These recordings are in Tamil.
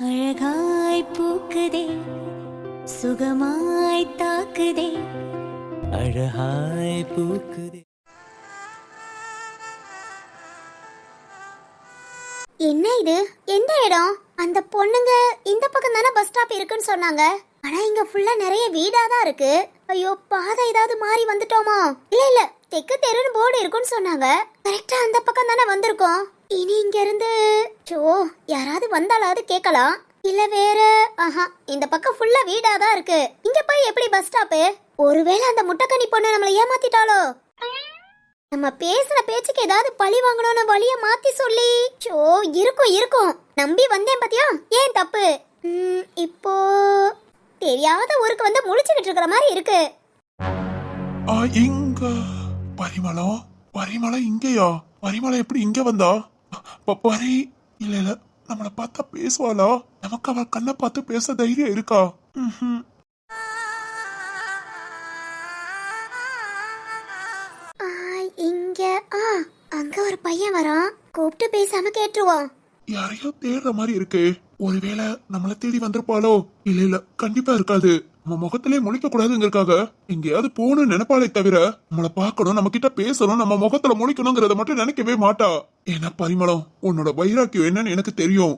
அழகாய் பூக்குதே சுகமாய் தாக்குதே அழகாய் பூக்குதே. என்ன இது? எந்த இடம்? அந்த பொண்ணுங்க இந்த பக்கம் தானே பஸ் ஸ்டாப் இருக்குன்னு சொன்னாங்க. ஆனா இங்க ஃபுல்லா நிறைய வீடா தான் இருக்கு. ஐயோ, பாதை ஏதாவது மாறி வந்துட்டோமா? இல்ல இல்ல, தெற்கு தெருன்னு போர்டு இருக்குன்னு சொன்னாங்க. கரெக்டா அந்த பக்கம் தானே வந்திருக்கோம். இனி இங்க இருந்து யாராவது வந்தாலாவது கேட்கலாம். இல்ல வேற இந்த பக்கம் ஃபுல்லா வீடா தான் இருக்கு. இங்க போய் எப்படி பஸ் ஸ்டாப்பு? ஒருவேளை அந்த முட்டைக்கண்ணி பொண்ணு நம்மளை ஏமாத்திட்டாலோ? நம்ம பேசுற பேச்சுக்கு ஏதாவது பழி வாங்கணும்னு வழிய மாத்தி சொல்லி இருக்கும் இருக்கும். நம்பி வந்தேன் பாத்தியா? ஏன் தப்பு? இப்போ தெரியாத ஊருக்கு வந்து முழிச்சுக்கிட்டு இருக்கிற மாதிரி இருக்கு. இங்க பரிமளம் பரிமளம் இங்கயா? பரிமளம் எப்படி இங்க வந்தா? பரி இல்ல இல்ல, நம்மள பார்த்தா பேசுவாளா? நமக்கு அவ கண்ணை பார்த்து பேச தைரியம் இருக்கா? இங்க அங்க ஒரு பையன் வரான். கூப்பிட்டு பேசாம கேட்டுருவான். யாரையோ தேடுற மாதிரி இருக்கு. ஒருவேளை நம்மள தேடி வந்திருப்பாளோ? இல்ல இல்ல, கண்டிப்பா இருக்காது. நம்ம முகத்திலே முழிக்க கூடாதுங்கிறதுக்காக எங்கேயாவது போகணும்னு நினைப்பாளே தவிர நம்மள பாக்கணும், நம்ம கிட்ட பேசணும், நம்ம முகத்துல முழிக்கணுங்கிறத மட்டும் நினைக்கவே மாட்டா. ஏன்னா பரிமளம், உன்னோட வைராக்கியம் என்னன்னு எனக்கு தெரியும்.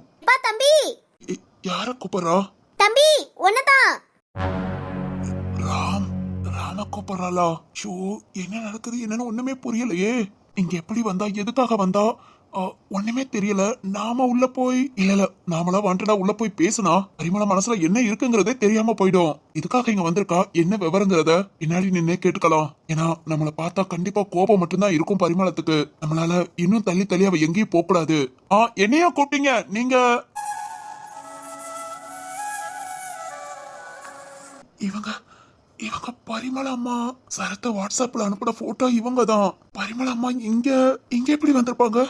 தம்பி, யார கூப்பிடுறா? தம்பி ஒன்னதான். ராம் ராம கூப்பிடுறாளா? ஷோ, என்ன நடக்குது என்னன்னு ஒண்ணுமே புரியலையே. இங்க எப்படி வந்தா, எதுக்காக வந்தா ஒண்ணுமே தெரியல. நாம உள்ள போய் இல்ல நாமளா வாண்டடா உள்ள போய் பேசினா பரிமள மனசுல என்ன இருக்குங்கிறதே தெரியாம போயிடும். இதுக்காக இங்க வந்திருக்கா, என்ன விவரங்கிறத பின்னாடி நின்னே கேட்டுக்கலாம். ஏன்னா நம்மள பார்த்தா கண்டிப்பா கோபம் மட்டும்தான் இருக்கும் பரிமளத்துக்கு. நம்மளால இன்னும் தள்ளி தள்ளி அவ எங்கேயும் போக கூடாது. என்னையா கூப்பிட்டீங்க நீங்க? இவங்க இவங்க பரிமள அம்மா. சரத்த வாட்ஸ்அப்ல அனுப்பின போட்டோ இவங்க தான். பரிமள அம்மா இங்க இங்க எப்படி வந்திருப்பாங்க?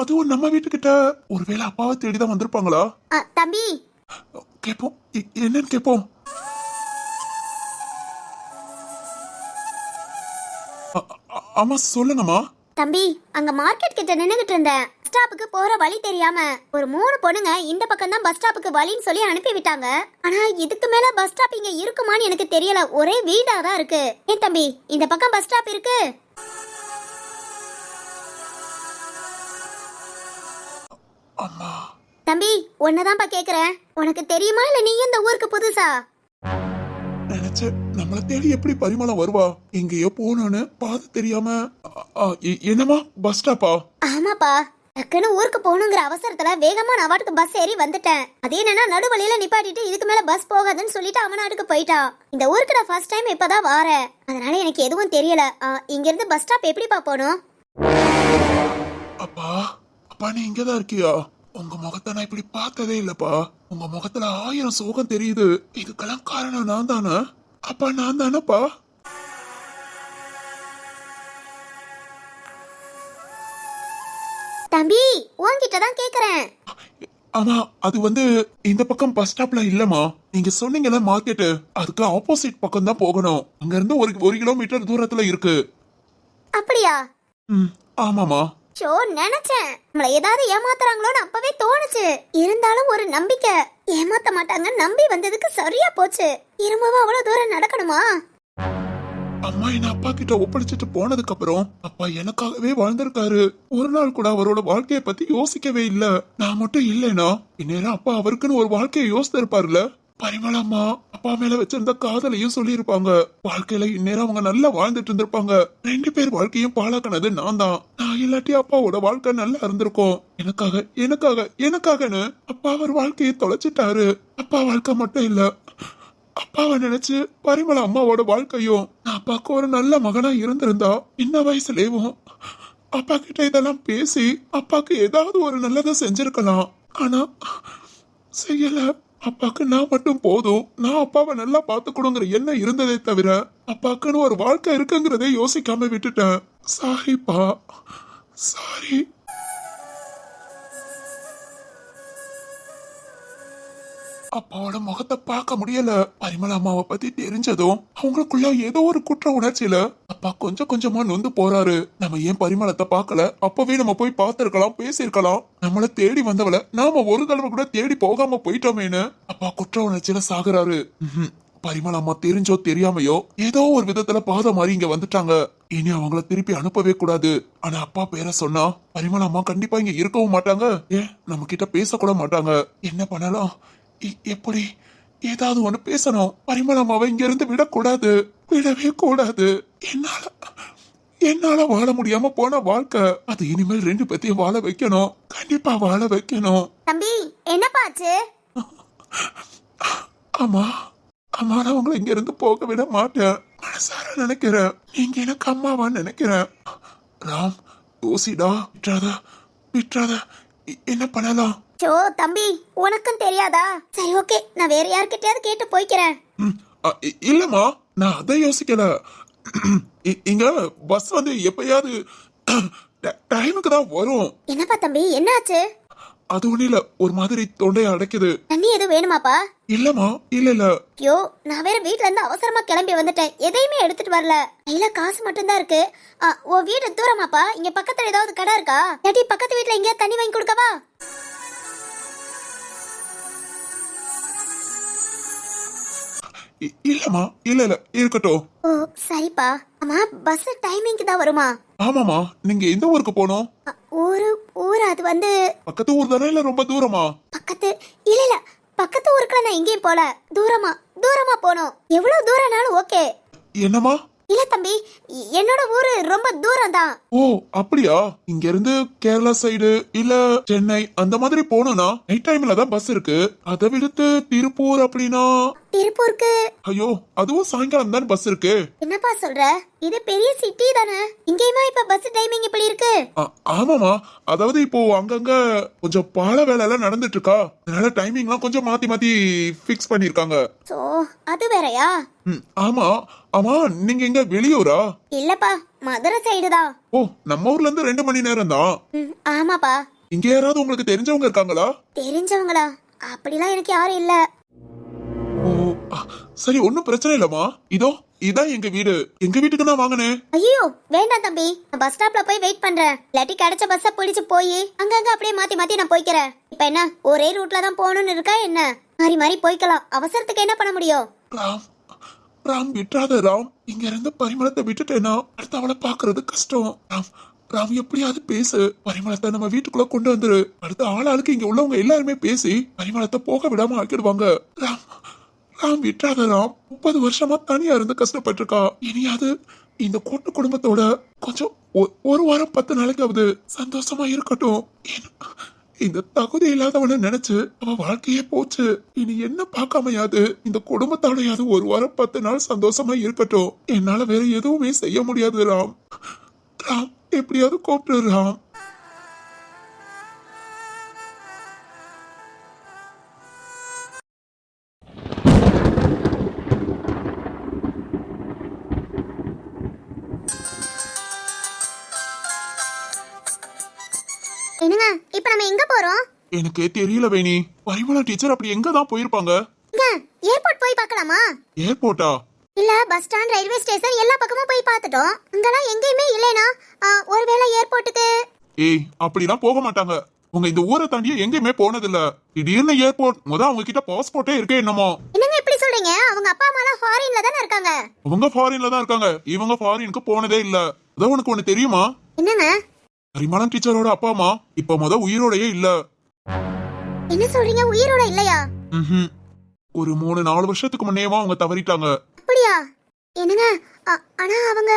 அதுவும் நம்ம வீட்டுக்கிட்ட. ஒருவேளை அப்பாவை தேடிதான் வந்திருப்பாங்களா? தம்பி கேப்போம், என்னன்னு கேப்போம். ஆமா சொல்லுங்கம்மா. தம்பி, அங்க மார்க்கெட் கிட்ட நின்னுகிட்டு இருந்தேன். ஸ்டாப்புக்கு போற வழி தெரியாம ஒரு 3 பொண்ணுங்க இந்த பக்கம் தான் பஸ் ஸ்டாப்புக்கு வழின்னு சொல்லி அனுப்பி விட்டாங்க. ஆனா இதுக்கு மேல பஸ் ஸ்டாப் இங்க இருக்குமான்னு எனக்கு தெரியல. ஒரே வீடா தான் இருக்கு. ஏன் தம்பி, இந்த பக்கம் பஸ் ஸ்டாப் இருக்கு? அம்மா தம்பி, ஒன்னதான்ப்பா கேக்குறேன். உனக்கு தெரியுமா இல்ல நீ இந்த ஊருக்கு புதுசா? நினைச்ச நம்மள தேடி எப்படி பரிமளம் வருவா? எங்கேயோ போனோன்னு பாது தெரியாம. என்னமா பஸ் ஸ்டாப்பா? ஆமாப்பா, டக்குன்னு ஊருக்கு போகணுங்கிற அவசரத்துல வேகமா நான் வாட்டுக்கு பஸ் ஏறி வந்துட்டேன். அது என்னன்னா நடுவழியில நிப்பாட்டிட்டு இதுக்கு மேல பஸ் போகாதுன்னு சொல்லிட்டு அவன் நாட்டுக்கு போயிட்டான். இந்த ஊருக்கு நான் ஃபர்ஸ்ட் டைம் இப்பதான் வாரேன். அதனால எனக்கு எதுவும் தெரியல. இங்க இருந்து பஸ் ஸ்டாப் எப்படிப்பா போகணும்? அப்பா அப்பா, நீ இங்கதான் இருக்கியா? உங்க முகத்தை நான் இப்படி பார்த்ததே இல்லப்பா. உங்க முகத்துல 1000 சோகம் தெரியுது. இதுக்கெல்லாம் காரணம் நான் தானே? அப்பா நான் தானப்பா? தம்பி, உன்கிட்ட தான் கேக்குறேன். ஆமா, அது இந்த பக்கம் பஸ் ஸ்டாப்ல இல்லமா. நீங்க சொன்னீங்கல்ல மார்க்கெட், அதுக்கு ஆப்போசிட் பக்கம் தான் போகணும். அங்க இருந்து 1 கிலோமீட்டர் தூரத்துல இருக்கு. அப்படியா? ஆமாமா. நினைச்சேன் நம்மள ஏதாவது ஏமாத்துறாங்களோன்னு அப்பவே தோணுச்சு. இருந்தாலும் ஒரு நம்பிக்கை, ஏமாத்த மாட்டாங்க நம்பி வந்ததுக்கு சரியா போச்சு. திரும்பவும் அவ்வளவு தூரம் நடக்கணுமா? அம்மா என்ன அப்பா கிட்ட ஒப்படைச்சிட்டு போனதுக்கு அப்புறம் அப்பா எனக்காகவே வாழ்ந்திருக்காரு. ஒரு நாள் கூட அவரோட வாழ்க்கைய பத்தி யோசிக்கவே இல்ல. நான் மட்டும் இல்லைனா இந்நேரம் அப்பா அவருக்குன்னு ஒரு வாழ்க்கைய யோசித்திருப்பாருல. பரிமளம்மா அப்பா மேல வச்சிருந்த காதலையும் சொல்லியிருப்பாங்க. வாழ்க்கையில இந்நேரம் அவங்க நல்லா வாழ்ந்துட்டு இருந்திருப்பாங்க. 2 பேர் வாழ்க்கையும் பாழாக்கினது நான் தான். நான் இல்லாட்டி அப்பாவோட வாழ்க்கை நல்லா இருந்திருக்கும். எனக்காக எனக்காக எனக்காகன்னு அப்பா அவர் வாழ்க்கையை தொலைச்சிட்டாரு. அப்பா வாழ்க்கை மட்டும் இல்ல, அப்பாவை நினைச்சு பரிமள அம்மாவோட வாழ்க்கையும். நான் அப்பாவுக்கு ஒரு நல்ல மகனா இருந்திருந்தா இந்த வயசுலேயும் அப்பா கிட்ட இதெல்லாம் பேசி அப்பாக்கு ஏதாவது ஒரு நல்லதை செஞ்சிருக்கலாம். ஆனா செய்யல. அப்பாக்கு நான் மட்டும் போதும், நான் அப்பாவை நல்லா பாத்துக்கணுங்கிற எண்ணம் இருந்ததே தவிர அப்பாக்குன்னு ஒரு வாழ்க்கை இருக்குங்கிறதே யோசிக்காம விட்டுட்டேன். சாரிப்பா, சாரி. அப்பாவோட முகத்தை பார்க்க முடியல. பரிமள அம்மாவை பத்தி தெரிஞ்சதும் அவங்களுக்குள்ள ஏதோ ஒரு குற்ற உணர்ச்சியில அப்பா கொஞ்சம் கொஞ்சமா நொந்து போறாரு. நம்ம ஏன் பரிமளத்தை பார்க்கல? அப்பவே நம்ம போய் பார்த்திருக்கலாம், பேசியிருக்கலாம். நம்மள தேடி வந்தவள நாம ஒரு தடவை கூட தேடி போகாம போயிட்டோமேன்னு அப்பா குற்ற உணர்ச்சியில சாகுறாரு. பரிமள அம்மா தெரிஞ்சோ தெரியாமையோ ஏதோ ஒரு விதத்துல பாத மாதிரி இங்க வந்துட்டாங்க. இனி அவங்கள திருப்பி அனுப்பவே கூடாது. ஆனா அப்பா பேரை சொன்னா பரிமள அம்மா கண்டிப்பா இங்க இருக்கவும் மாட்டாங்க. ஏன் நம்ம கிட்ட பேசக்கூட மாட்டாங்க. என்ன பண்ணலாம்? எப்படி ஏதாவது ஒண்ணு பேசணும். பரிமள அம்மாவை இங்க இருந்து விடக்கூடாது, விடவே கூடாது. என்னால வாழ முடியாம போன வாழ்க்கை அது இனிமேல் 2 பேத்தையும் வாழ வைக்கணும். கண்டிப்பா வாழ வைக்கணும். தம்பி என்னப்பாச்சு? ஆமா அம்மா, நான் உங்களை இங்க இருந்து போக விட மாட்டேன். மனசார நினைக்கிறேன், நீங்க எனக்கு அம்மாவான்னு நினைக்கிறேன். ராம் யோசிடா, விட்டுறாத. என்ன பண்ணலாம்? சோ தம்பி, உனக்கும் தெரியாதா? சரி ஓகே, நான் வேற யார்கிட்டயாவது கேட்டு போய்க்கிறேன். இல்லம்மா, நான் அதை யோசிக்கல. இங்க பஸ் வந்து எப்பயாவது டைமுக்கு தான் வரும். என்னப்பா தம்பி, என்னாச்சு? அது ஒண்ணு இல்ல, ஒரு மாதிரி தொண்டையை அடைக்குது. தண்ணி எதுவும் வேணுமாப்பா? இல்லம்மா, இல்ல. ஐயோ, நான் வேற வீட்ல இருந்து அவசரமா கிளம்பி வந்துட்டேன். எதையுமே எடுத்துட்டு வரல. கையில காசு மட்டும் தான் இருக்கு. உன் வீடு தூரமாப்பா? இங்க பக்கத்துல ஏதாவது கடை இருக்கா? இல்லாட்டி பக்கத்து வீட்ல எங்கேயாவது தண்ணி வாங்கி கொடுக்கவா? இல்லம்மா, இல்ல இருக்கட்டும். ஓ சரிப்பா. அம்மா, பஸ் டைமிங்க்கு தான் வருமா? ஆமாமா, நீங்க எந்த ஊருக்கு போகணும்? ஊர் அது வந்து பக்கத்து ஊர் தானே, இல்ல ரொம்ப தூரமா? பக்கத்து இல்ல பக்கத்து ஊருக்கு நான் எங்கேயும் போல. தூரமா போனோம். எவ்வளவு தூரம்னாலும் ஓகே. என்னமா? இல்ல தம்பி, என்னோட ஊரு ரொம்ப தூரம் தான். ஓ அப்படியா? இங்க இருந்து கேரளா சைடு இல்ல சென்னை அந்த மாதிரி போகணும்னா நைட் டைம்ல தான் பஸ் இருக்கு. அதை விடுத்து திருப்பூர் அப்படின்னா திருப்பூருக்கு ஐயோ, அதுவும் சாயங்காலம் தான் பஸ் இருக்கு. என்னப்பா சொல்ற? இது பெரிய சிட்டி தானே. இங்கேயுமா இப்ப பஸ் டைமிங் இப்படி இருக்கு? ஆமாமா, அதாவது இப்போ அங்கங்க கொஞ்சம் பால வேலை எல்லாம் நடந்துட்டு இருக்கா. அதனால டைமிங்லாம் கொஞ்சம் மாத்தி பிக்ஸ் பண்ணிருக்காங்க. சோ அது வேறயா? ஆமா. ஆமா, நீங்க எங்க வெளியூரா? இல்லப்பா, மதுரை சைடு தான். ஓ, நம்ம ஊர்ல இருந்து 2 மணி நேரம் தான். ஆமாப்பா. இங்க யாராவது உங்களுக்கு தெரிஞ்சவங்க இருக்காங்களா? தெரிஞ்சவங்களா? அப்படிலாம் எனக்கு யாரும் இல்ல. ஓ சரி, ஒன்னும் பிரச்சனை இல்லம்மா. இதான் எங்க வீடு. எங்க வீட்டுக்கு நான் வாங்கினேன். ஐயோ வேண்டாம் தம்பி, நான் பஸ் ஸ்டாப்ல போய் வெயிட் பண்றேன். இல்லாட்டி கிடைச்ச பஸ்ஸ பிடிச்சு போய் அங்கங்க அப்படியே மாத்தி நான் போய்க்கிறேன். இப்ப என்ன ஒரே ரூட்ல தான் போகணும்னு இருக்கா என்ன? மாறி போய்க்கலாம். அவசரத்துக்கு என்ன பண்ண முடியும்? ராம் விட்டுறாத ராம். இங்க இருந்து பரிமளத்தை விட்டுட்டேன்னா அடுத்த அவளை பாக்குறது கஷ்டம். ராம் எப்படியாவது பேசு. பரிமளத்தை நம்ம வீட்டுக்குள்ள கொண்டு வந்துரு. அடுத்த ஆளாளுக்கு இங்க உள்ளவங்க எல்லாருமே பேசி பரிமளத்தை போக விடாம ஆக்கிடுவாங்க. ராம் விட்டுறாத ராம். 30 வருஷமா தனியா இருந்து கஷ்டப்பட்டிருக்கா. இனியாவது இந்த கூட்டு குடும்பத்தோட கொஞ்சம் ஒரு வாரம் 10 நாளைக்காவது சந்தோஷமா இருக்கட்டும். இந்த தகுதி இல்லாதவன நினைச்சு அவ வாழ்க்கையே போச்சு. இனி என்ன பார்க்காமையாது இந்த குடும்பத்தோடையாவது ஒரு வாரம் 10 நாள் சந்தோஷமா இருக்கட்டும். என்னால வேற எதுவுமே செய்ய முடியாது ராம். எப்படியாவது கூப்பிட்டு ராம். என்னங்க, இப்ப நம்ம எங்க போறோம்? எனக்கு தெரியல வேணி. பரிமளா டீச்சர் அப்படி எங்க தான் போயிருப்பாங்க? ஏர்போர்ட் போய் பார்க்கலாமா? ஏர்போர்ட்டா? இல்ல பஸ் ஸ்டாண்ட், ரயில்வே ஸ்டேஷன் எல்லா பக்கமும் போய் பார்த்துட்டோம். அங்கலாம் எங்கேயுமே இல்லைனா ஒருவேளை ஏர்போர்ட்டுக்கு. ஏய், அப்படிலாம் போக மாட்டாங்க. உங்க இந்த ஊரை தாண்டியே எங்கேயுமே போனதில்ல. திடீர்னு ஏர்போர்ட். அவங்க கிட்ட பாஸ்போர்ட்டே இருக்கே என்னமோ. என்னங்க இப்படி சொல்றீங்க? அவங்க அப்பா அம்மா எல்லாம் ஃபாரின்ல தானே இருக்காங்க. அவங்க ஃபாரின்ல தான் இருக்காங்க. இவங்க ஃபாரினுக்கு போனதே இல்ல. அதான் உனக்கு ஒண்ணு தெரியுமா? என்னங்க? பரிமளம் டீச்சரோட அப்பா அம்மா இப்ப உயிரோடயே இல்ல. என்ன சொல்றீங்க? உயிரோட இல்லையா? ஒரு 3-4 வருஷத்துக்கு முன்னேவா அவங்க தவறிட்டாங்க. அப்படியா? என்னங்க, ஆனா அவங்க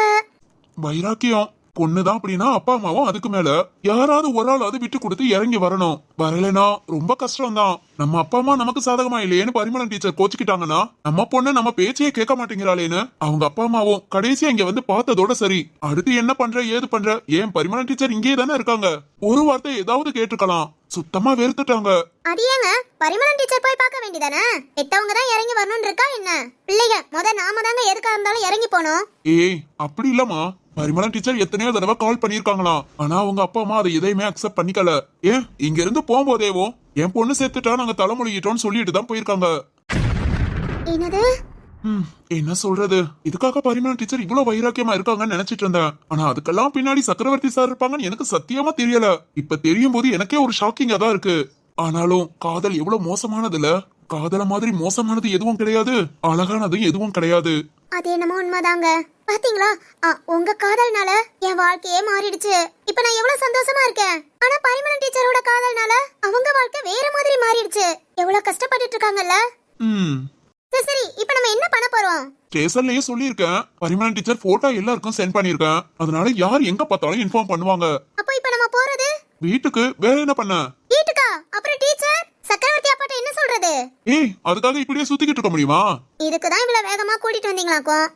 வைராக்கியம் பொண்ணுதான் அப்படின்னா அப்பா அம்மாவும் அதுக்கு மேல யாராவது ஒரு ஆளாவது விட்டு கொடுத்து இறங்கி வரணும். வரலனா ரொம்ப கஷ்டம் தான். நம்ம அப்பா அம்மா நமக்கு சாதகமா இல்லையேன்னு பரிமளம் டீச்சர் கோச்சுக்கிட்டாங்கன்னா நம்ம பொண்ணு நம்ம பேச்சையே கேட்க மாட்டேங்கிறாளேன்னு அவங்க அப்பா அம்மாவும் கடைசியா இங்க வந்து பார்த்ததோட சரி. அடுத்து என்ன பண்ற ஏது பண்ற? ஏன் பரிமளம் டீச்சர் இங்கே தானே இருக்காங்க. ஒரு வார்த்தை ஏதாவது கேட்டுக்கலாம். சுத்தமா வெறுத்துட்டாங்க. அது ஏங்க பரிமளம் டீச்சர் போய் பார்க்க வேண்டியதானே? பெத்தவங்க தான் இறங்கி வரணும்னு இருக்கா என்ன? பிள்ளைங்க நாம தாங்க எதுக்கா இருந்தாலும் இறங்கி போனோம். ஏய் அப்படி இல்லம்மா. பரிமளம் டீச்சர் எத்தனையோ தடவை கால் பண்ணிருக்காங்களாம். ஆனா அவங்க அப்பா அம்மா அதை எதையுமே அக்செப்ட் பண்ணிக்கல. ஏன் இங்க இருந்து போகும்போதேவோ என் பொண்ணு சேர்த்துட்டா நாங்க தலைமொழிகிட்டோம்னு சொல்லிட்டு தான் போயிருக்காங்க. என்னது? என்ன சொல்றது, இதுக்காக பரிமளம் டீச்சர் இவ்வளவு வைராக்கியமா இருக்காங்கன்னு நினைச்சிட்டு இருந்தேன். ஆனா அதுக்கெல்லாம் பின்னாடி சக்கரவர்த்தி சார் இருப்பாங்கன்னு எனக்கு சத்தியமா தெரியல. இப்ப தெரியும் போது எனக்கே ஒரு ஷாக்கிங்கா தான் இருக்கு. ஆனாலும் காதல் எவ்வளவு மோசமானதுல, காதல மாதிரி மோசமானது எதுவும் கிடையாது, அழகானது எதுவும் கிடையாது. அது என்னமோ உண்மைதாங்க. பாத்தீங்களா, உங்க காதல்னால என் வாழ்க்கையே மாறிடுச்சு. இப்ப நான் எவ்வளவு சந்தோஷமா இருக்கேன். ஆனா பரிமளம் டீச்சரோட காதல்னால அவங்க வாழ்க்கை வேற மாதிரி மாறிடுச்சு. எவ்வளவு கஷ்டப்பட்டுட்டு இருக்காங்கல்ல. சரி சரி, இப்ப நம்ம என்ன பண்ண போறோம்? ஸ்டேஷன்லயே சொல்லியிருக்கேன், பரிமளம் டீச்சர் போட்டோ எல்லாருக்கும் சென்ட் பண்ணிருக்கேன். அதனால யார் எங்க பார்த்தாலும் இன்ஃபார்ம் பண்ணுவாங்க. அப்ப இப்ப நம்ம போறது வீட்டுக்கு. வேற என்ன பண்ண? வீட்டுக்கா? அப்புறம் டீச்சர் சக்கரவர்த்தி அப்பாட்ட என்ன சொல்றது? ஏய், அதுக்காக இப்படியே சுத்திக்கிட்டு இருக்க முடியுமா? இதுக்குதான் இவ்வளவு வேகமா கூட்டிட்டு வந்தீங்களாக்கும்.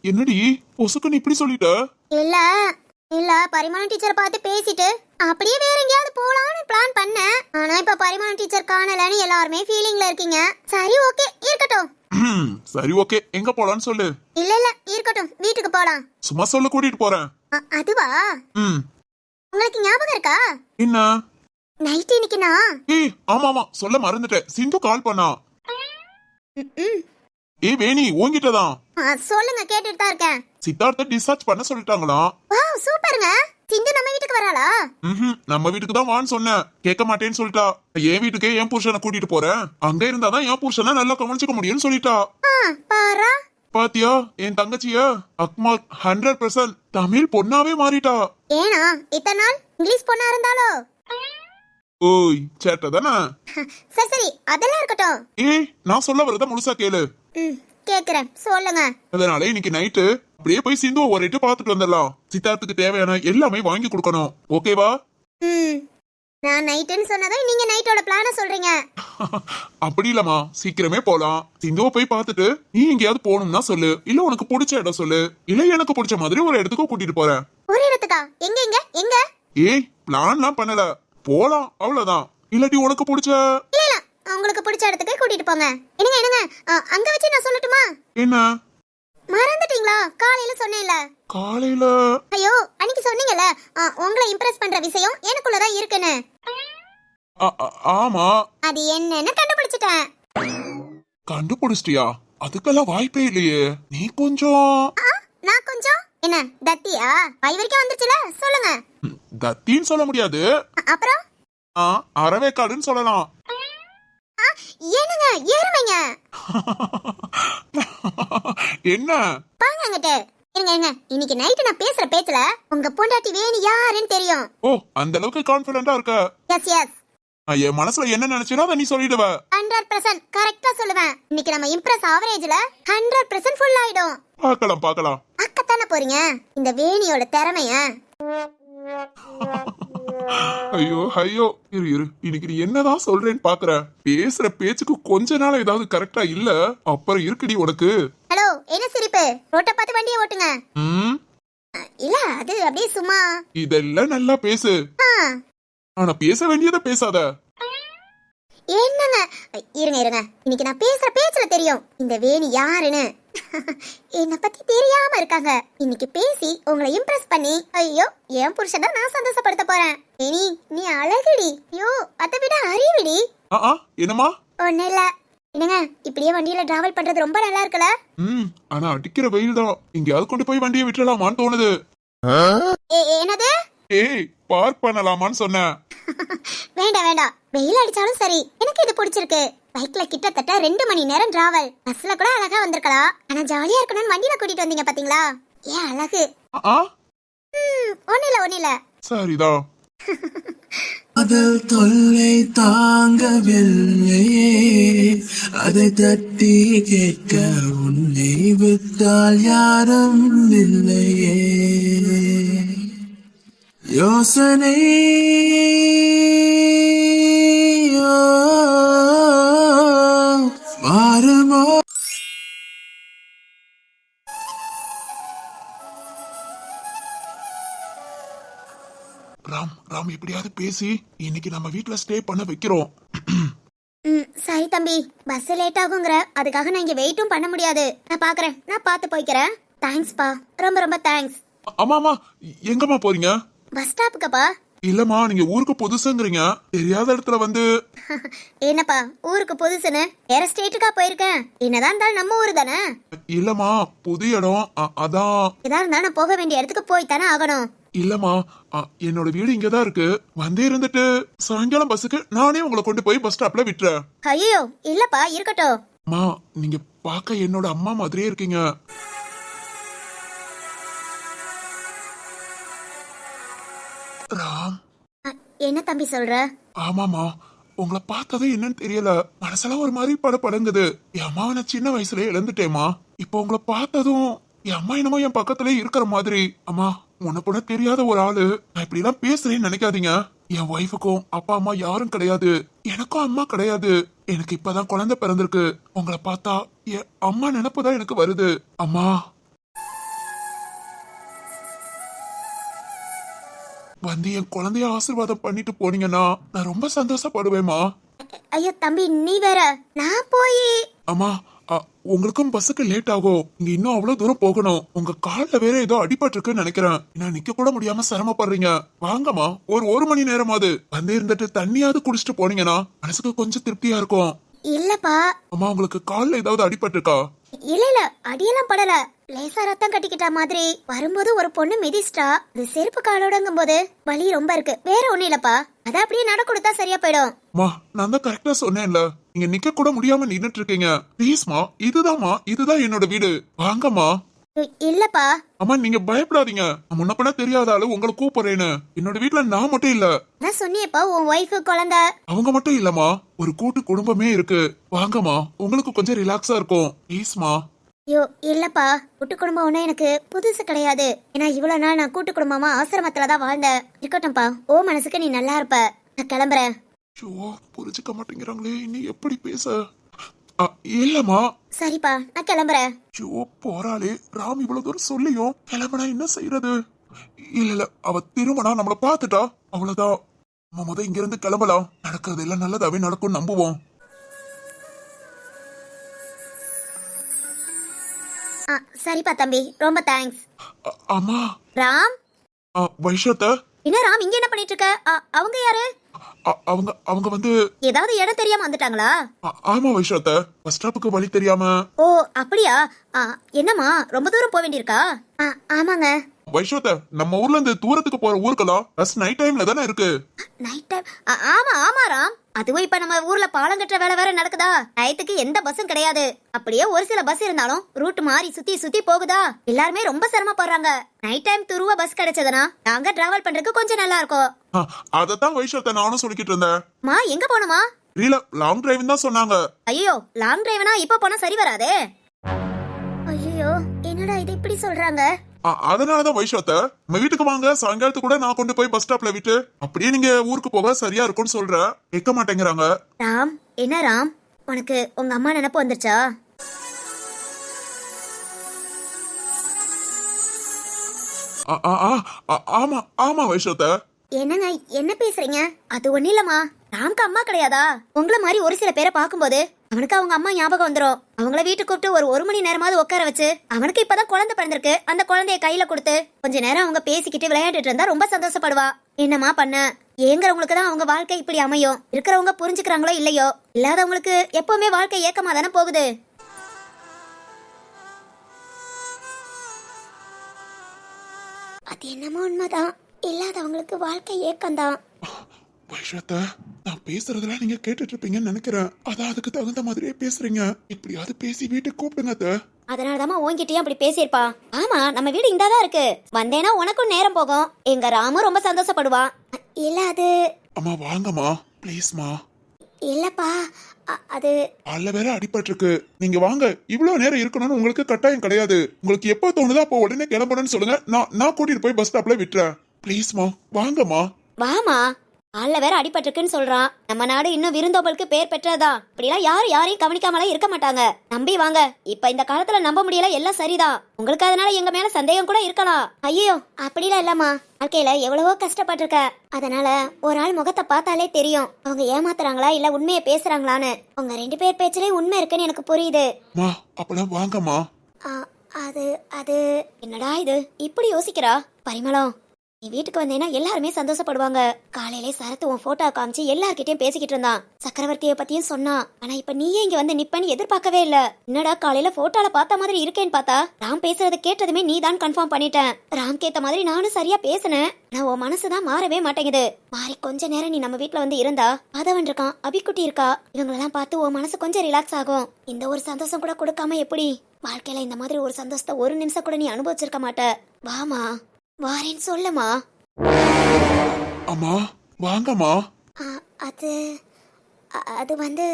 என்னடி பொசுக்குன்னு இப்படி சொல்லிட்ட? இல்ல இல்ல, பரிமளம் டீச்சர் பார்த்து பேசிட்டு அப்படியே வேற எங்கேயாவது போலான்னு பிளான் பண்ணேன். ஆனா இப்ப பரிமளம் டீச்சர் காணலன்னு எல்லாருமே ஃபீலிங்ல இருக்கீங்க. சரி ஓகே, இருக்கட்டும். சரி ஓகே, எங்க போலான்னு சொல்லு. இல்ல இல்ல, இருக்கட்டும், வீட்டுக்கு போலாம். சும்மா சொல்ல கூட்டிட்டு போறேன். அதுவா? உங்களுக்கு ஞாபகம் இருக்கா? என்ன? நைட் இன்னைக்கு நான் ஆமா ஆமா, சொல்ல மறந்துட்டேன். சிந்து கால் பண்ணா. வேணி உன்கிட்டதான். சொல்லுங்க, கேட்டுட்டு தான் இருக்கேன். சித்தார்த்த டிஸ்சார்ஜ் பண்ண சொல்லிட்டாங்களாம். வாவ், சூப்பருங்க. சிந்து நம்ம வீட்டுக்கு வராளா? நம்ம வீட்டுக்கு தான் வான்னு சொன்னேன், கேட்க மாட்டேன்னு சொல்லிட்டா. என் வீட்டுக்கே என் புருஷனை கூட்டிட்டு போறேன், அங்க இருந்தாதான் என் புருஷனை நல்லா கவனிச்சுக்க முடியும்னு சொல்லிட்டா. பாரா, பாத்தியா என் தங்கச்சிய? அக்மால் 100% தமிழ் பொண்ணாவே மாறிட்டா. ஏனா இத்தனை நாள் இங்கிலீஷ் பொண்ணா இருந்தாலோ? ஓய் சேட்ட தானே. சரி சரி, அதெல்லாம் இருக்கட்டும். நான் சொல்ல வரத முழுசா கேளு. கேக்குறேன், சொல்லுங்க. அதனால இன்னைக்கு நைட்டு அப்படியே போய் சிந்துவை ஒரு இட்டு பாத்துட்டு வந்துடலாம். சித்தார்த்துக்கு தேவையான எல்லாமே வாங்கி கொடுக்கணும், ஓகேவா? நான் நைட்டுன்னு சொன்னதும் நீங்க நைட்டோட பிளான சொல்றீங்க. அப்படி இல்லம்மா, சீக்கிரமே போலாம். சிந்துவை போய் பார்த்துட்டு நீ எங்கேயாவது போகணும்னா சொல்லு, இல்ல உனக்கு பிடிச்ச இடம் சொல்லு, இல்ல எனக்கு பிடிச்ச மாதிரி ஒரு இடத்துக்கு கூட்டிட்டு போறேன். ஒரு இடத்துக்கா? எங்க எங்க எங்க? பிளான்லாம் பண்ணல, போலாம் அவ்வளவுதான். இல்லாட்டி உனக்கு பிடிச்ச இல்ல இல்ல, உங்களுக்கு பிடிச்ச இடத்துக்கு கூட்டிட்டு போங்க. என்னங்க என்னங்க, அங்க வச்சு நான் சொல்லட்டுமா? என்ன மறந்துட்டீங்களா? காலையில சொன்னேன்ல. காலையில? ஐயோ, அன்னைக்கு சொன்னீங்கல்ல உங்களை இம்ப்ரெஸ் பண்ற விஷயம் எனக்குள்ளதான் இருக்குன்னு. ஆமா. அது என்னன்னு கண்டுபிடிச்சிட்டேன். கண்டுபிடிச்சிட்டியா? அதுக்கெல்லாம் வாய்ப்பே இல்லையே. நீ கொஞ்சம். நான் கொஞ்சம் என்ன தத்தியா? பை வரைக்கும் வந்துச்சுல, சொல்லுங்க. தத்தின்னு சொல்ல முடியாது. அப்புறம் அறவேக்காடுன்னு சொல்லலாம். என்னங்க ஏறுமைங்க? என்ன பாங்க அங்கிட்டு. இருங்க இருங்க, இன்னைக்கு நைட்டு நான் பேசுற பேச்சுல உங்க பொண்டாட்டி வேணி யாருன்னு தெரியும். அந்த அளவுக்கு கான்ஃபிடென்ட்டா இருக்க? S S. என் மனசுல என்ன நினைச்சேனோ அதை நீ சொல்லிடுவ. 100% கரெக்ட்டா சொல்லுவேன். இன்னைக்கு நம்ம இம்ப்ரெஸ் ஆவரேஜ்ல 100% ஃபுல் ஆயிடும். பார்க்கலாம் பார்க்கலாம். அக்கத்தான போறீங்க இந்த வேணியோட திறமைய. ஐயோ ஐயோ, இரு இன்னைக்கு நீ என்னதான் சொல்றேன்னு பாக்குறேன். பேசுற பேச்சுக்கு கொஞ்ச நாள் ஏதாவது கரெக்டா இல்ல, அப்புறம் இருக்குடி உனக்கு. ஹலோ, என்ன சிரிப்பு? ரோட்ட பார்த்து வண்டியை ஓட்டுங்க. இல்ல, அது அப்படியே சும்மா. இதெல்லாம் நல்லா பேசு, ஆனா பேச வேண்டியத பேசாத. என்னங்க? இருங்க இருங்க, இன்னைக்கு நான் பேசுற பேச்சுல தெரியும் இந்த வேணி யாருன்னு. என்ன பத்தி தெரியாம இருக்காங்க. இன்னைக்கு பேசி உங்களை இம்ப்ரெஸ் பண்ணி, ஐயோ என் புருஷனை நான் சந்தோஷப்படுத்த போறேன். வேணி நீ அழகுடி. ஐயோ, அதை விட அறிவிடி. என்னமா? ஒண்ணு இல்ல. என்னங்க, இப்படியே வண்டியில டிராவல் பண்றது ரொம்ப நல்லா இருக்குல்ல? ஆனா அடிக்கிற வெயில் தான், எங்கயாவது கொண்டு போய் வண்டியை விட்டுலாமான்னு தோணுது. என்னது? பார்க் பண்ணலாமான்னு சொன்னேன். வேண்டாம் வேண்டாம், வெயில் அடிச்சாலும் சரி, எனக்கு இது பிடிச்சிருக்கு. பைக்ல கிட்டத்தட்ட 2 மணி நேரம் டிராவல். பஸ்ல கூட அழகா வந்திருக்கலாம், ஆனா ஜாலியா இருக்கணும்னு வண்டியில கூட்டிட்டு வந்தீங்க பாத்தீங்களா? ஏன் அழகு. ஒண்ணு இல்ல. சரிதான். அதில் தொல்லை தாங்கவில்லையே, அதை தட்டி கேட்க உன்னை விட்டால் யாரும் இல்லையே. யோசனை மாறுமோ? ராம் எப்படியாவது பேசி இன்னைக்கு நம்ம வீட்டுல ஸ்டே பண்ண வைக்கிறோம். சரி தம்பி, பஸ் லேட் ஆகுங்கிற அதுக்காக நான் இங்க வெயிட்டும் பண்ண முடியாது. நான் பாக்குறேன், நான் பார்த்து போய்க்கிறேன். தேங்க்ஸ்ப்பா, ரொம்ப ரொம்ப தேங்க்ஸ். அம்மா எங்கம்மா போறீங்க? பஸ் ஸ்டாப்புக்குப்பா. இல்லம்மா, நீங்க ஊருக்கு புதுசுங்கிறீங்க, தெரியாத இடத்துல வந்து. என்னப்பா ஊருக்கு புதுசுன்னு வேற ஸ்டேட்டுக்கா போயிருக்கேன்? என்னதான் இருந்தாலும் நம்ம ஊரு தானே. இல்லம்மா, புது இடம், அதான். ஏதா இருந்தாலும் நான் போக வேண்டிய இடத்துக்கு போய் தானே ஆகணும். இல்லம்மா, என்னோட வீடு இங்கதான் இருக்கு. வந்தே இருந்துட்டு சாயங்காலம் பஸ்ஸுக்கு நானே உங்களை கொண்டு போய் பஸ் ஸ்டாப்ல விட்டுறேன். ஐயோ இல்லப்பா, இருக்கட்டும். அம்மா, நீங்க பார்க்க என்னோட அம்மா மாதிரியே இருக்கீங்க. ராம். என்ன தம்பி சொல்ற? ஆமாமா, உங்களை பார்த்ததும் என்னன்னு தெரியல, மனசெல்லாம் ஒரு மாதிரி படங்குது. என் அம்மாவை நான் சின்ன வயசுல இழந்துட்டேமா. இப்போ உங்களை பார்த்ததும் என் அம்மா என்னமோ என் பக்கத்திலே இருக்கிற மாதிரி. அம்மா, உன்னை போன தெரியாத ஒரு ஆளு, நான் இப்படி எல்லாம் பேசுறேன்னு நினைக்காதீங்க. என் ஒய்ஃபுக்கும் அப்பா அம்மா யாரும் கிடையாது, எனக்கும் அம்மா கிடையாது. எனக்கு இப்பதான் குழந்தை பிறந்திருக்கு. உங்களை பார்த்தா என் அம்மா நினைப்புதான் எனக்கு வருது. அம்மா, வந்து என் குழந்தைய ஆசீர்வாதம் பண்ணிட்டு போனீங்கன்னா நான் ரொம்ப சந்தோஷப்படுவேமா. ஐயோ தம்பி, நீ வேற. நான் போய். அம்மா, உங்களுக்கும் பஸ்ஸுக்கு லேட் ஆகும். நீங்க இன்னும் அவ்வளவு தூரம் போகணும். உங்க கால்ல வேற ஏதோ அடிபட்டிருக்குன்னு நினைக்கிறேன். நான் நிக்க கூட முடியாம சிரமப்படுறீங்க. வாங்கம்மா, ஒரு மணி நேரமாவது வந்து இருந்துட்டு தண்ணியாவது குடிச்சிட்டு போனீங்கன்னா மனசுக்கு கொஞ்சம் திருப்தியா இருக்கும். இல்லப்பா. அம்மா, உங்களுக்கு கால்ல ஏதாவது அடிபட்டிருக்கா? இல்ல அடியெல்லாம் படல. லேசா ரத்தம் கட்டிக்கிட்ட மாதிரி வரும்போது ஒரு பொண்ணு மிதிச்சிட்டா. அது செருப்பு காலோடங்கும் போது வலி ரொம்ப இருக்கு, வேற ஒண்ணு இல்லப்பா. அத அப்படியே நட கொடுத்தா சரியா போயிடும். அம்மா, நான் தான் கரெக்டா சொன்னேன்ல, நீங்க நிக்க கூட முடியாம நின்னுட்டு இருக்கீங்க. ப்ளீஸ்மா, இதுதான் என்னோட வீடு. வாங்கம்மா. இல்லப்பா. அம்மா, நீங்க பயப்படாதீங்க. முன்ன பண்ண தெரியாத ஆளு உங்களை கூப்பிடுறேன்னு. என்னோட வீட்டுல நான் மட்டும் இல்ல. நான் சொன்னியப்பா, உன் ஒய்ஃபு குழந்தை. அவங்க மட்டும் இல்லம்மா, ஒரு கூட்டு குடும்பமே இருக்கு. வாங்கம்மா, உங்களுக்கு கொஞ்சம் ரிலாக்ஸா இருக்கும். ப்ளீஸ்மா. ஐயோ இல்லப்பா, கூட்டு குடும்பம் ஒண்ணு எனக்கு புதுசு கிடையாது. ஏன்னா இவ்வளவு நாள் நான் கூட்டு குடும்பமா ஆசிரமத்துலதான் வாழ்ந்தேன். இருக்கட்டும்பா, ஓ மனசுக்கு நீ நல்லா இருப்ப. நான் கிளம்புறேன். ஐயோ, புரிஞ்சுக்க மாட்டேங்கிறாங்களே, இனி எப்படி பேச? இல்லம்மா. சரிப்பா, நான் கிளம்புறேன். ஐயோ, போறாளே. ராம் இவ்வளவு தூரம் சொல்லியும் கிளம்புனா என்ன செய்யறது? இல்ல, அவ திருமணா நம்மள பாத்துட்டா அவ்வளவுதான். நம்ம முத இங்க இருந்து கிளம்பலாம். நடக்கிறது எல்லாம் நல்லதாவே நடக்கும், நம்புவோம். சரிப்பா தம்பி, ரொம்ப தேங்க்ஸ். அம்மா. ராம். வைஷத்த. என்ன ராம், இங்க என்ன பண்ணிட்டு இருக்க? அவங்க யாரு? அவங்க வந்து ஏதாவது இடம் தெரியாம வந்துட்டாங்களா? ஆமா வைஷத்த, பஸ் ஸ்டாப்புக்கு வழி தெரியாம. ஓ அப்படியா? என்னம்மா, ரொம்ப தூரம் போக வேண்டியிருக்கா? ஆமாங்க. வைஷத்த, நம்ம ஊர்ல இருந்து தூரத்துக்கு போற ஊருக்கெல்லாம் பஸ் நைட் டைம்ல தானே இருக்கு. Night time? ஆமா ராம். அதுவும் இப்ப நம்ம ஊர்ல பாலம் கட்டுற வேலை வேற நடக்குதா. நைட்டுக்கு எந்த பஸ்ஸும் கிடையாது. அப்படியே ஒரு சில பஸ் இருந்தாலும் ரூட் மாறி சுத்தி போகுதா. எல்லாருமே ரொம்ப சிரமப்படுறாங்க. நைட் டைம் துருவ பஸ் கிடைச்சதுன்னா நாங்க டிராவல் பண்றதுக்கு கொஞ்சம் நல்லா இருக்கும். அதத்தான் வைஷத்த நானும் சொல்லிக்கிட்டு இருந்தேன். மா, எங்க போணுமா? இல்ல, லாங் டிரைவ் தான் சொன்னாங்க. ஐயோ, லாங் டிரைவ்னா இப்ப போனா சரி வராதே. ஐயோ, என்னடா இது இப்படி சொல்றாங்க? அதனாலதான் வைஷத்த, நம்ம வீட்டுக்கு வாங்க, சாயங்காலத்துக்கு கூட நான் கொண்டு போய் பஸ் ஸ்டாப்ல விட்டு அப்படியே நீங்க ஊருக்கு போக சரியா இருக்கும்னு சொல்றேன். கேட்க மாட்டேங்கிறாங்க. ராம், என்ன ராம், உனக்கு உங்க அம்மா நினைப்பு வந்துருச்சா? ஆமா ஆமா வைஷத்த. என்னங்க என்ன பேசுறீங்க? அது ஒண்ணு இல்லம்மா, ராம்க்கு அம்மா கிடையாதா? உங்களை மாதிரி ஒரு சில பேரை பார்க்கும்போது அவனுக்கு அவங்க அம்மா ஞாபகம் வந்துரும். அவங்கள வீட்டுக்கு கூப்பிட்டு ஒரு மணி நேரமாவது உட்கார வச்சு, அவனுக்கு இப்பதான் குழந்தை பிறந்திருக்கு, அந்த குழந்தைய கையில கொடுத்து கொஞ்ச நேரம் அவங்க பேசிக்கிட்டு விளையாண்டுட்டு இருந்தா ரொம்ப சந்தோஷப்படுவா. என்னமா பண்ண, ஏங்குறவங்களுக்கு தான் அவங்க வாழ்க்கை இப்படி அமையும். இருக்கிறவங்க புரிஞ்சுக்கிறாங்களோ இல்லையோ, இல்லாதவங்களுக்கு எப்பவுமே வாழ்க்கை ஏக்கமா தானே போகுது. அது என்னமோ உண்மைதான், இல்லாதவங்களுக்கு வாழ்க்கை ஏக்கம்தான். வைஷத்த, நான் பேசுறதெல்லாம் நீங்க கேட்டுட்டு இருப்பீங்கன்னு நினைக்கிறேன். அதான் அதுக்கு தகுந்த மாதிரியே பேசுறீங்க. எப்படியாவது பேசி வீட்டுக்கு கூப்பிடுங்க. அதனாலதாமா உன்கிட்டயும் அப்படி பேசியிருப்பா. ஆமா, நம்ம வீடு இந்தாதான் இருக்கு. வந்தேனா உனக்கும் நேரம் போகும். எங்க ராமும் ரொம்ப சந்தோஷப்படுவான். இல்ல அது. அம்மா வாங்கம்மா, ப்ளீஸ்மா. இல்லப்பா, அது அல்ல வேற அடிபட்டிருக்கு. நீங்க வாங்க, இவ்வளவு நேரம் இருக்கணும்னு உங்களுக்கு கட்டாயம் கிடையாது. உங்களுக்கு எப்போ தோணுதோ அப்போ உடனே கிளம்பணும்னு சொல்லுங்க. நான் கூட்டிட்டு போய் பஸ் ஸ்டாப்ல விட்டுறேன். ப்ளீஸ்மா, வாங்கம்மா. வாமா. ஆள்ல வேற அடிபட்டிருக்குன்னு சொல்றான். நம்ம நாடு இன்னும் விருந்தோம்பலுக்கு பேர் பெற்றதா. இப்படிலாம் யாரையும் கவனிக்காமலாம் இருக்க மாட்டாங்க. நம்பி வாங்க. இப்ப இந்த காலத்துல நம்ப முடியல, எல்லாம் சரிதான். உங்களுக்கு அதனால எங்க மேல சந்தேகம் கூட இருக்கலாம். ஐயோ, அப்படிலாம் இல்லம்மா. வாழ்க்கையில எவ்வளவோ கஷ்டப்பட்டிருக்க. அதனால ஒரு ஆள் முகத்தை பார்த்தாலே தெரியும் அவங்க ஏமாத்துறாங்களா இல்ல உண்மையை பேசுறாங்களான்னு. உங்க 2 பேர் பேச்சிலே உண்மை இருக்குன்னு எனக்கு புரியுது. அப்பலாம் வாங்கம்மா. அது அது என்னடா இது இப்படி யோசிக்கிறா? பரிமளம், நீ வீட்டுக்கு வந்தேன்னா எல்லாருமே சந்தோஷப்படுவாங்க. காலையிலே சரத்து உன் போட்டோ காமிச்சு எல்லார்கிட்டயும் பேசிக்கிட்டு இருந்தான். சக்கரவர்த்தியை பத்தியும் சொன்னான். ஆனா இப்ப நீயே இங்க வந்து நிப்பன்னு எதிர்பார்க்கவே இல்ல. என்னடா காலையில போட்டோல பார்த்த மாதிரி இருக்கேன்னு பார்த்தா ராம் பேசுறத கேட்டதுமே நீ தான் கன்ஃபார்ம் பண்ணிட்டேன். ராம் கேட்ட மாதிரி நானும் சரியா பேசினேன். ஆனா உன் மனசுதான் மாறவே மாட்டேங்குது. மாறி கொஞ்ச நேரம் நீ நம்ம வீட்டுல வந்து இருந்தா அதவன் இருக்கான், அபிக்குட்டி இருக்கா, இவங்களெல்லாம் பார்த்து உன் மனசு கொஞ்சம் ரிலாக்ஸ் ஆகும். இந்த ஒரு சந்தோஷம் கூட கொடுக்காம எப்படி? வாழ்க்கையில இந்த மாதிரி ஒரு சந்தோஷத்தை ஒரு நிமிஷம் கூட நீ அனுபவிச்சிருக்க மாட்ட. வாமா, வாரேன்னு சொல்லுமா. அம்மா வாங்கம்மா. அது அது வந்து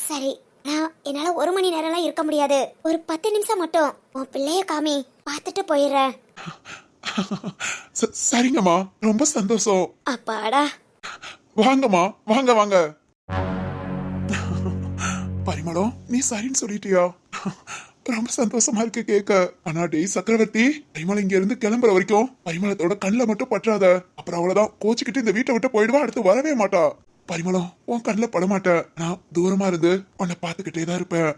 சரி, நான் என்னால 1 மணி நேரம்லாம் இருக்க முடியாது. ஒரு 10 நிமிஷம் மட்டும் உன் பிள்ளைய காமி, பார்த்துட்டு போயிடுறேன். சரிங்கம்மா, ரொம்ப சந்தோஷம். அப்பாடா. வாங்கம்மா, வாங்க வாங்க. பரிமளம், நீ சரின்னு சொல்லிட்டியா? ரொம்ப சந்தோஷமா இருக்கு கேட்க. ஆனா டேய் சக்கரவர்த்தி, பரிமளம் இங்க இருந்து கிளம்புற வரைக்கும் பரிமளத்தோட கண்ணில் மட்டும் பற்றாத. அப்புறம் அவ்வளவுதான், கோச்சுக்கிட்டு இந்த வீட்டை விட்டு போயிடுவா, அடுத்து வரவே மாட்டா. பரிமளம், உன் கண்ணில் பட மாட்டேன். நான் தூரமா இருந்து உன்னை பார்த்துக்கிட்டே தான் இருப்பேன்.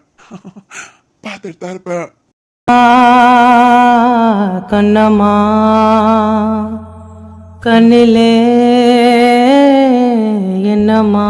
பார்த்துட்டு தான் இருப்பேன். கண்ணம்மா கண்ணிலே என்னம்மா